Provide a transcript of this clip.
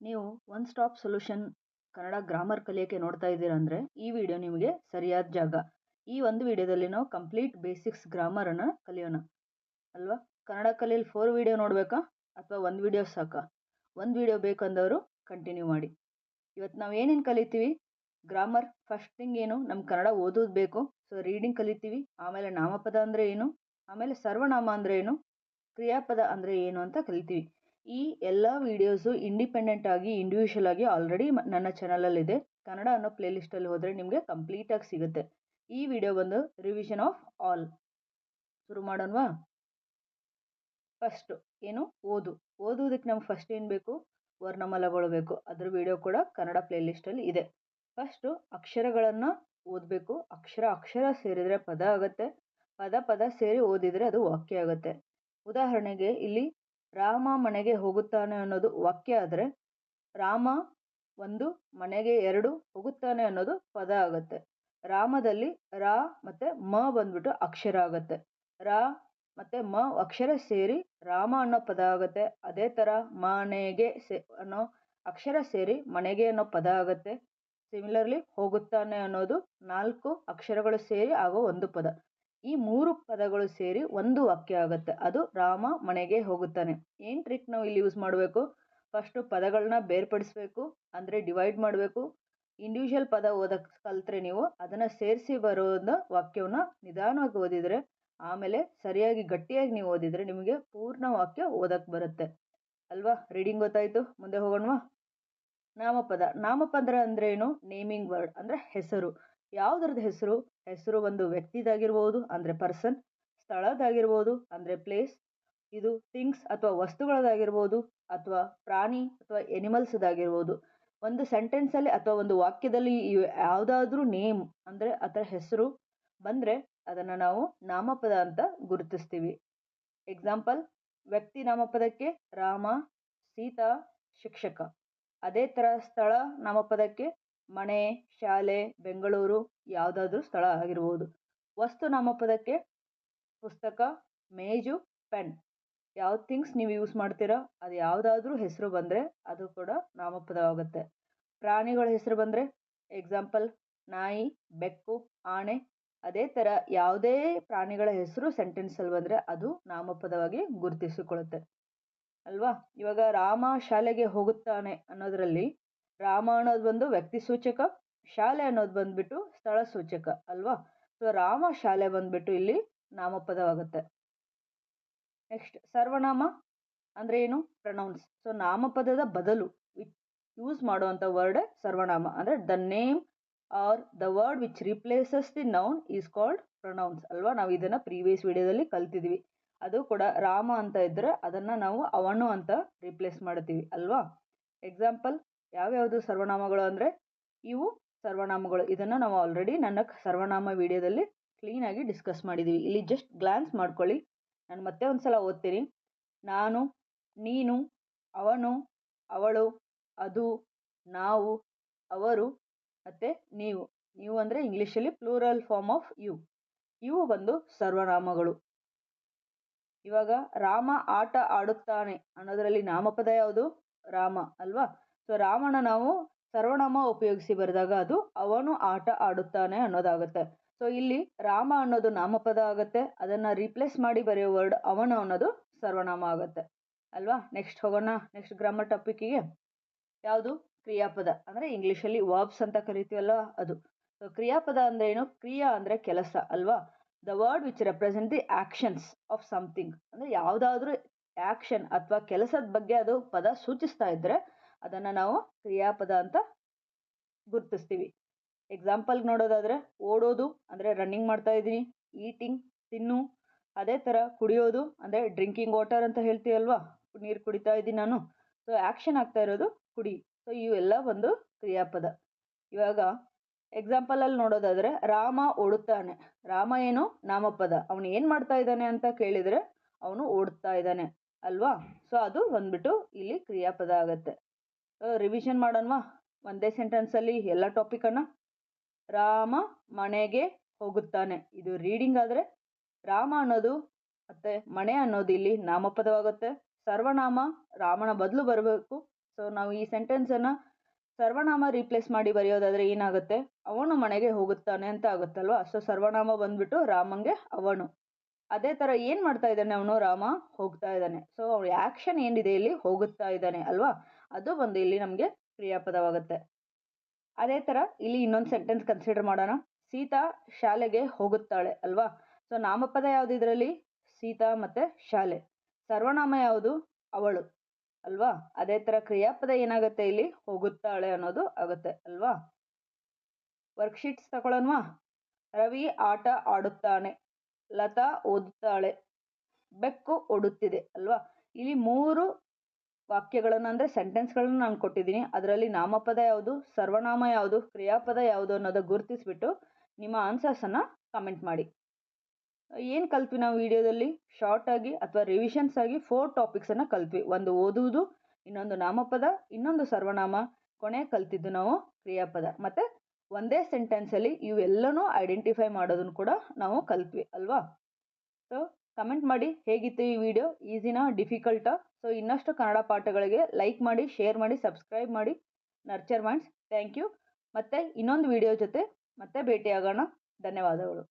ನೀವು one stop solution Kannada grammar ಕಲಿಯೋಕ್ಕೆ ನೋಡ್ತಾ ಇದ್ದೀರಾ ಅಂದರೆ ಈ ವಿಡಿಯೋ ನಿಮಗೆ ಸರಿಯಾದ ಜಾಗ. ಈ ಒಂದು ವಿಡಿಯೋದಲ್ಲಿ ನಾವು ಕಂಪ್ಲೀಟ್ ಬೇಸಿಕ್ಸ್ ಗ್ರಾಮರನ್ನು ಕಲಿಯೋಣ ಅಲ್ವಾ. ಕನ್ನಡ ಕಲಿಯಲು 4 ವಿಡಿಯೋ ನೋಡಬೇಕಾ ಅಥವಾ ಒಂದು ವಿಡಿಯೋ ಸಾಕಾ? ಒಂದು ವಿಡಿಯೋ ಬೇಕಂದವರು ಕಂಟಿನ್ಯೂ ಮಾಡಿ. ಇವತ್ತು ನಾವು ಏನೇನು ಕಲಿತೀವಿ? ಗ್ರಾಮರ್ ಫಸ್ಟ್ ಥಿಂಗ್ ಏನು, ನಮ್ಮ ಕನ್ನಡ ಓದೋದು ಬೇಕು. ಸೊ ರೀಡಿಂಗ್ ಕಲಿತೀವಿ. ಆಮೇಲೆ ನಾಮಪದ ಅಂದರೆ ಏನು, ಆಮೇಲೆ ಸರ್ವನಾಮ ಅಂದರೆ ಏನು, ಕ್ರಿಯಾಪದ ಅಂದರೆ ಏನು ಅಂತ ಕಲಿತೀವಿ. ಈ ಎಲ್ಲ ವಿಡಿಯೋಸು ಇಂಡಿಪೆಂಡೆಂಟ್ ಆಗಿ ಇಂಡಿವಿಜುವಲ್ ಆಗಿ ಆಲ್ರೆಡಿ ನನ್ನ ಚಾನಲಲ್ಲಿ ಇದೆ. ಕನ್ನಡ ಅನ್ನೋ ಪ್ಲೇ ಲಿಸ್ಟಲ್ಲಿ ಹೋದರೆ ನಿಮಗೆ ಕಂಪ್ಲೀಟಾಗಿ ಸಿಗುತ್ತೆ. ಈ ವಿಡಿಯೋ ಬಂದು ರಿವಿಷನ್ ಆಫ್ ಆಲ್. ಶುರು ಮಾಡೋಣವಾ? ಫಸ್ಟು ಏನು, ಓದುವುದಕ್ಕೆ ನಮ್ಗೆ ಫಸ್ಟ್ ಏನು ಬೇಕು? ವರ್ಣಮಾಲೆಗಳು ಬೇಕು. ಅದ್ರ ವಿಡಿಯೋ ಕೂಡ ಕನ್ನಡ ಪ್ಲೇ ಲಿಸ್ಟಲ್ಲಿ ಇದೆ. ಫಸ್ಟು ಅಕ್ಷರಗಳನ್ನು ಓದಬೇಕು. ಅಕ್ಷರ ಸೇರಿದರೆ ಪದ ಆಗುತ್ತೆ. ಪದ ಸೇರಿ ಓದಿದರೆ ಅದು ವಾಕ್ಯ ಆಗುತ್ತೆ. ಉದಾಹರಣೆಗೆ ಇಲ್ಲಿ ರಾಮ ಮನೆಗೆ ಹೋಗುತ್ತಾನೆ ಅನ್ನೋದು ವಾಕ್ಯ ಆದರೆ, ರಾಮ 1 ಮನೆಗೆ 2 ಹೋಗುತ್ತಾನೆ ಅನ್ನೋದು ಪದ ಆಗುತ್ತೆ. ರಾಮದಲ್ಲಿ ರಾ ಮತ್ತು ಮ ಬಂದ್ಬಿಟ್ಟು ಅಕ್ಷರ ಆಗುತ್ತೆ. ರಾ ಮತ್ತು ಮ ಅಕ್ಷರ ಸೇರಿ ರಾಮ ಅನ್ನೋ ಪದ ಆಗುತ್ತೆ. ಅದೇ ಥರ ಮನೆಗೆ ಅನ್ನೋ ಅಕ್ಷರ ಸೇರಿ ಮನೆಗೆ ಅನ್ನೋ ಪದ ಆಗುತ್ತೆ. ಸಿಮಿಲರ್ಲಿ ಹೋಗುತ್ತಾನೆ ಅನ್ನೋದು 4 ಅಕ್ಷರಗಳು ಸೇರಿ ಆಗೋ ಒಂದು ಪದ. ಈ 3 ಪದಗಳು ಸೇರಿ ಒಂದು ವಾಕ್ಯ ಆಗುತ್ತೆ. ಅದು ರಾಮ ಮನೆಗೆ ಹೋಗುತ್ತಾನೆ. ಏನು ಟ್ರಿಕ್ ನಾವು ಇಲ್ಲಿ ಯೂಸ್ ಮಾಡಬೇಕು? ಫಸ್ಟು ಪದಗಳನ್ನ ಬೇರ್ಪಡಿಸ್ಬೇಕು, ಅಂದರೆ ಡಿವೈಡ್ ಮಾಡಬೇಕು. ಇಂಡಿವಿಜುವಲ್ ಪದ ಓದಕ್ಕೆ ಕಲ್ತ್ರೆ ನೀವು ಅದನ್ನು ಸೇರಿಸಿ ಬರೋದನ್ನ ವಾಕ್ಯವನ್ನು ನಿಧಾನವಾಗಿ ಓದಿದರೆ, ಆಮೇಲೆ ಸರಿಯಾಗಿ ಗಟ್ಟಿಯಾಗಿ ನೀವು ಓದಿದರೆ ನಿಮಗೆ ಪೂರ್ಣ ವಾಕ್ಯ ಓದಕ್ಕೆ ಬರುತ್ತೆ ಅಲ್ವಾ. ರೀಡಿಂಗ್ ಗೊತ್ತಾಯಿತು, ಮುಂದೆ ಹೋಗೋಣವಾ? ನಾಮಪದ ಅಂದರೆ ಏನು? ನೇಮಿಂಗ್ ವರ್ಡ್ ಅಂದರೆ ಹೆಸರು. ಯಾವುದ್ರದ್ದು ಹೆಸರು? ಹೆಸರು ಒಂದು ವ್ಯಕ್ತಿದಾಗಿರ್ಬೋದು ಅಂದರೆ ಪರ್ಸನ್, ಸ್ಥಳದಾಗಿರ್ಬೋದು ಅಂದರೆ ಪ್ಲೇಸ್, ಇದು ಥಿಂಗ್ಸ್ ಅಥವಾ ವಸ್ತುಗಳದಾಗಿರ್ಬೋದು, ಅಥವಾ ಪ್ರಾಣಿ ಅಥವಾ ಎನಿಮಲ್ಸ್ದಾಗಿರ್ಬೋದು. ಒಂದು ಸೆಂಟೆನ್ಸಲ್ಲಿ ಅಥವಾ ಒಂದು ವಾಕ್ಯದಲ್ಲಿ ಯಾವುದಾದ್ರೂ ನೇಮ್ ಅಂದರೆ ಅದರ ಹೆಸರು ಬಂದರೆ ಅದನ್ನು ನಾವು ನಾಮಪದ ಅಂತ ಗುರುತಿಸ್ತೀವಿ. ಎಕ್ಸಾಂಪಲ್, ವ್ಯಕ್ತಿ ನಾಮಪದಕ್ಕೆ ರಾಮ, ಸೀತಾ, ಶಿಕ್ಷಕ. ಅದೇ ಥರ ಸ್ಥಳ ನಾಮಪದಕ್ಕೆ ಮನೆ, ಶಾಲೆ, ಬೆಂಗಳೂರು, ಯಾವುದಾದ್ರೂ ಸ್ಥಳ ಆಗಿರ್ಬೋದು. ವಸ್ತು ನಾಮಪದಕ್ಕೆ ಪುಸ್ತಕ, ಮೇಜು, ಪೆನ್. ಯಾವ ಥಿಂಗ್ಸ್ ನೀವು ಯೂಸ್ ಮಾಡ್ತೀರಾ ಅದು ಯಾವುದಾದ್ರೂ ಹೆಸರು ಬಂದರೆ ಅದು ಕೂಡ ನಾಮಪದವಾಗುತ್ತೆ. ಪ್ರಾಣಿಗಳ ಹೆಸರು ಬಂದರೆ ಎಕ್ಸಾಂಪಲ್ ನಾಯಿ, ಬೆಕ್ಕು, ಆನೆ. ಅದೇ ಥರ ಯಾವುದೇ ಪ್ರಾಣಿಗಳ ಹೆಸರು ಸೆಂಟೆನ್ಸಲ್ಲಿ ಬಂದರೆ ಅದು ನಾಮಪದವಾಗಿ ಗುರುತಿಸಿಕೊಳ್ಳುತ್ತೆ ಅಲ್ವಾ. ಇವಾಗ ರಾಮ ಶಾಲೆಗೆ ಹೋಗುತ್ತಾನೆ ಅನ್ನೋದರಲ್ಲಿ ರಾಮ ಅನ್ನೋದು ಬಂದು ವ್ಯಕ್ತಿ ಸೂಚಕ, ಶಾಲೆ ಅನ್ನೋದು ಬಂದ್ಬಿಟ್ಟು ಸ್ಥಳ ಸೂಚಕ ಅಲ್ವಾ. ಸೊ ರಾಮ ಶಾಲೆ ಬಂದ್ಬಿಟ್ಟು ಇಲ್ಲಿ ನಾಮಪದವಾಗುತ್ತೆ. ನೆಕ್ಸ್ಟ್ ಸರ್ವನಾಮ ಅಂದರೆ ಏನು? ಪ್ರೊನೌನ್ಸ್. ಸೊ ನಾಮಪದದ ಬದಲು ಯೂಸ್ ಮಾಡುವಂಥ ವರ್ಡ್ ಸರ್ವನಾಮ ಅಂದರೆ the name are the word which replaces the noun is called pronouns ಅಲ್ವಾ. ನಾವು ಇದನ್ನು ಪ್ರೀವಿಯಸ್ ವಿಡಿಯೋದಲ್ಲಿ ಕಲ್ತಿದ್ವಿ. ಅದು ಕೂಡ ರಾಮ ಅಂತ ಇದ್ದರೆ ಅದನ್ನು ನಾವು ಅವನು ಅಂತ ರಿಪ್ಲೇಸ್ ಮಾಡ್ತೀವಿ ಅಲ್ವಾ. ಎಕ್ಸಾಂಪಲ್ ಯಾವ್ಯಾವುದು ಸರ್ವನಾಮಗಳು ಅಂದರೆ ಇವು ಸರ್ವನಾಮಗಳು. ಇದನ್ನು ನಾವು ಆಲ್ರೆಡಿ ನನ್ನ ಸರ್ವನಾಮ ವಿಡಿಯೋದಲ್ಲಿ ಕ್ಲೀನಾಗಿ ಡಿಸ್ಕಸ್ ಮಾಡಿದ್ದೀವಿ. ಇಲ್ಲಿ ಜಸ್ಟ್ ಗ್ಲಾನ್ಸ್ ಮಾಡ್ಕೊಳ್ಳಿ. ನಾನು ಮತ್ತೆ ಒಂದು ಸಲ ಓದ್ತೀನಿ. ನಾನು, ನೀನು, ಅವನು, ಅವಳು, ಅದು, ನಾವು, ಅವರು ಮತ್ತು ನೀವು. ನೀವು ಅಂದರೆ ಇಂಗ್ಲೀಷಲ್ಲಿ ಪ್ಲೂರಲ್ ಫಾರ್ಮ್ ಆಫ್ ಯು. ಇವು ಬಂದು ಸರ್ವನಾಮಗಳು. ಇವಾಗ ರಾಮ ಆಟ ಆಡುತ್ತಾನೆ ಅನ್ನೋದರಲ್ಲಿ ನಾಮಪದ ಯಾವುದು? ರಾಮ ಅಲ್ವಾ. ಸೊ ರಾಮನ ನಾವು ಸರ್ವನಾಮ ಉಪಯೋಗಿಸಿ ಬರೆದಾಗ ಅದು ಅವನು ಆಟ ಆಡುತ್ತಾನೆ ಅನ್ನೋದಾಗುತ್ತೆ. ಸೊ ಇಲ್ಲಿ ರಾಮ ಅನ್ನೋದು ನಾಮಪದ ಆಗುತ್ತೆ. ಅದನ್ನು ರೀಪ್ಲೇಸ್ ಮಾಡಿ ಬರೆಯೋ ವರ್ಡ್ ಅವನು ಅನ್ನೋದು ಸರ್ವನಾಮ ಆಗುತ್ತೆ ಅಲ್ವಾ. ನೆಕ್ಸ್ಟ್ ಹೋಗೋಣ. ನೆಕ್ಸ್ಟ್ ಗ್ರಾಮರ್ ಟಾಪಿಕ್ಕಿಗೆ. ಯಾವುದು? ಕ್ರಿಯಾಪದ ಅಂದರೆ ಇಂಗ್ಲೀಷಲ್ಲಿ ವರ್ಬ್ಸ್ ಅಂತ ಕರಿತೀವಲ್ಲ ಅದು. ಸೊ ಕ್ರಿಯಾಪದ ಅಂದರೆ ಏನು? ಕ್ರಿಯಾ ಅಂದರೆ ಕೆಲಸ ಅಲ್ವಾ. The word which represent the actions of something ಅಂದರೆ ಯಾವುದಾದ್ರೂ ಆ್ಯಕ್ಷನ್ ಅಥವಾ ಕೆಲಸದ ಬಗ್ಗೆ ಅದು ಪದ ಸೂಚಿಸ್ತಾ ಇದ್ದರೆ ಅದನ್ನು ನಾವು ಕ್ರಿಯಾಪದ ಅಂತ ಗುರುತಿಸ್ತೀವಿ. ಎಕ್ಸಾಂಪಲ್ಗೆ ನೋಡೋದಾದರೆ ಓಡೋದು ಅಂದರೆ ರನ್ನಿಂಗ್ ಮಾಡ್ತಾ ಇದ್ದೀನಿ, ಈಟಿಂಗ್ ತಿನ್ನು. ಅದೇ ಥರ ಕುಡಿಯೋದು ಅಂದರೆ ಡ್ರಿಂಕಿಂಗ್ ವಾಟರ್ ಅಂತ ಹೇಳ್ತೀವಲ್ವಾ, ನೀರು ಕುಡಿತಾ ಇದ್ದೀನಿ ನಾನು. ಸೊ ಆ್ಯಕ್ಷನ್ ಆಗ್ತಾ ಇರೋದು ಕುಡಿ. ಸೊ ಇವೆಲ್ಲ ಒಂದು ಕ್ರಿಯಾಪದ. ಇವಾಗ ಎಕ್ಸಾಂಪಲಲ್ಲಿ ನೋಡೋದಾದರೆ ರಾಮ ಓಡುತ್ತಾನೆ. ರಾಮ ಏನು? ನಾಮಪದ. ಅವನು ಏನು ಮಾಡ್ತಾ ಇದ್ದಾನೆ ಅಂತ ಕೇಳಿದರೆ ಅವನು ಓಡ್ತಾ ಇದ್ದಾನೆ ಅಲ್ವಾ. ಸೊ ಅದು ಬಂದ್ಬಿಟ್ಟು ಇಲ್ಲಿ ಕ್ರಿಯಾಪದ ಆಗುತ್ತೆ. ರಿವಿಷನ್ ಮಾಡೋಣವಾ ಒಂದೇ ಸೆಂಟೆನ್ಸಲ್ಲಿ ಎಲ್ಲ ಟಾಪಿಕನ್ನು. ರಾಮ ಮನೆಗೆ ಹೋಗುತ್ತಾನೆ ಇದು ರೀಡಿಂಗ್ ಆದರೆ, ರಾಮ ಅನ್ನೋದು ಮತ್ತು ಮನೆ ಅನ್ನೋದು ಇಲ್ಲಿ ನಾಮಪದವಾಗುತ್ತೆ. ಸರ್ವನಾಮ ರಾಮನ ಬದಲು ಬರಬೇಕು. ಸೊ ನಾವು ಈ ಸೆಂಟೆನ್ಸನ್ನು ಸರ್ವನಾಮ ರೀಪ್ಲೇಸ್ ಮಾಡಿ ಬರೆಯೋದಾದ್ರೆ ಏನಾಗುತ್ತೆ, ಅವನು ಮನೆಗೆ ಹೋಗುತ್ತಾನೆ ಅಂತ ಆಗುತ್ತಲ್ವಾ. ಸೊ ಸರ್ವನಾಮ ಬಂದ್ಬಿಟ್ಟು ರಾಮಂಗೆ ಅವನು. ಅದೇ ತರ ಏನ್ ಮಾಡ್ತಾ ಇದ್ದಾನೆ ಅವನು, ರಾಮ ಹೋಗ್ತಾ ಇದ್ದಾನೆ. ಸೊ ಅವ್ರ ಆಕ್ಷನ್ ಏನಿದೆ ಇಲ್ಲಿ, ಹೋಗುತ್ತಾ ಇದ್ದಾನೆ ಅಲ್ವಾ, ಅದು ಬಂದು ಇಲ್ಲಿ ನಮ್ಗೆ ಕ್ರಿಯಾಪದವಾಗುತ್ತೆ. ಅದೇ ತರ ಇಲ್ಲಿ ಇನ್ನೊಂದು ಸೆಂಟೆನ್ಸ್ ಕನ್ಸಿಡರ್ ಮಾಡೋಣ. ಸೀತಾ ಶಾಲೆಗೆ ಹೋಗುತ್ತಾಳೆ ಅಲ್ವಾ. ಸೊ ನಾಮಪದ ಯಾವ್ದು ಇದರಲ್ಲಿ, ಸೀತಾ ಮತ್ತೆ ಶಾಲೆ. ಸರ್ವನಾಮ ಯಾವುದು, ಅವಳು ಅಲ್ವಾ. ಅದೇ ತರ ಕ್ರಿಯಾಪದ ಏನಾಗುತ್ತೆ ಇಲ್ಲಿ, ಹೋಗುತ್ತಾಳೆ ಅನ್ನೋದು ಆಗುತ್ತೆ ಅಲ್ವಾ. ವರ್ಕ್ಶೀಟ್ಸ್ ತಗೊಳ್ಳೋಣವಾ. ರವಿ ಆಟ ಆಡುತ್ತಾನೆ, ಲತಾ ಓದುತ್ತಾಳೆ, ಬೆಕ್ಕು ಓಡುತ್ತಿದೆ ಅಲ್ವಾ. ಇಲ್ಲಿ 3 ವಾಕ್ಯಗಳನ್ನು ಅಂದ್ರೆ ಸೆಂಟೆನ್ಸ್ಗಳನ್ನು ನಾನು ಕೊಟ್ಟಿದ್ದೀನಿ. ಅದರಲ್ಲಿ ನಾಮಪದ ಯಾವುದು, ಸರ್ವನಾಮ ಯಾವುದು, ಕ್ರಿಯಾಪದ ಯಾವುದು ಅನ್ನೋದು ಗುರುತಿಸ್ಬಿಟ್ಟು ನಿಮ್ಮ ಆನ್ಸರ್ಸನ್ನು ಕಮೆಂಟ್ ಮಾಡಿ. ಏನು ಕಲ್ತ್ವಿ ನಾವು ವಿಡಿಯೋದಲ್ಲಿ, ಶಾರ್ಟ್ ಆಗಿ ಅಥವಾ ರಿವಿಷನ್ಸ್ ಆಗಿ 4 ಟಾಪಿಕ್ಸನ್ನು ಕಲ್ತ್ವಿ. ಒಂದು ಓದುವುದು, ಇನ್ನೊಂದು ನಾಮಪದ, ಇನ್ನೊಂದು ಸರ್ವನಾಮ, ಕೊನೆ ಕಲ್ತಿದ್ದು ನಾವು ಕ್ರಿಯಾಪದ. ಮತ್ತೆ ಒಂದೇ ಸೆಂಟೆನ್ಸಲ್ಲಿ ಇವೆಲ್ಲನೂ ಐಡೆಂಟಿಫೈ ಮಾಡೋದನ್ನು ಕೂಡ ನಾವು ಕಲ್ತ್ವಿ ಅಲ್ವಾ. ಸೊ ಕಮೆಂಟ್ ಮಾಡಿ ಹೇಗಿತ್ತು ಈ ವಿಡಿಯೋ, ಈಸಿನಾ ಡಿಫಿಕಲ್ಟಾ. ಸೊ ಇನ್ನಷ್ಟು ಕನ್ನಡ ಪಾಠಗಳಿಗೆ ಲೈಕ್ ಮಾಡಿ, ಶೇರ್ ಮಾಡಿ, ಸಬ್ಸ್ಕ್ರೈಬ್ ಮಾಡಿ. Nurture minds. Thank you. ಮತ್ತೆ ಇನ್ನೊಂದು ವಿಡಿಯೋ ಜೊತೆ ಮತ್ತೆ ಭೇಟಿಯಾಗೋಣ. ಧನ್ಯವಾದಗಳು.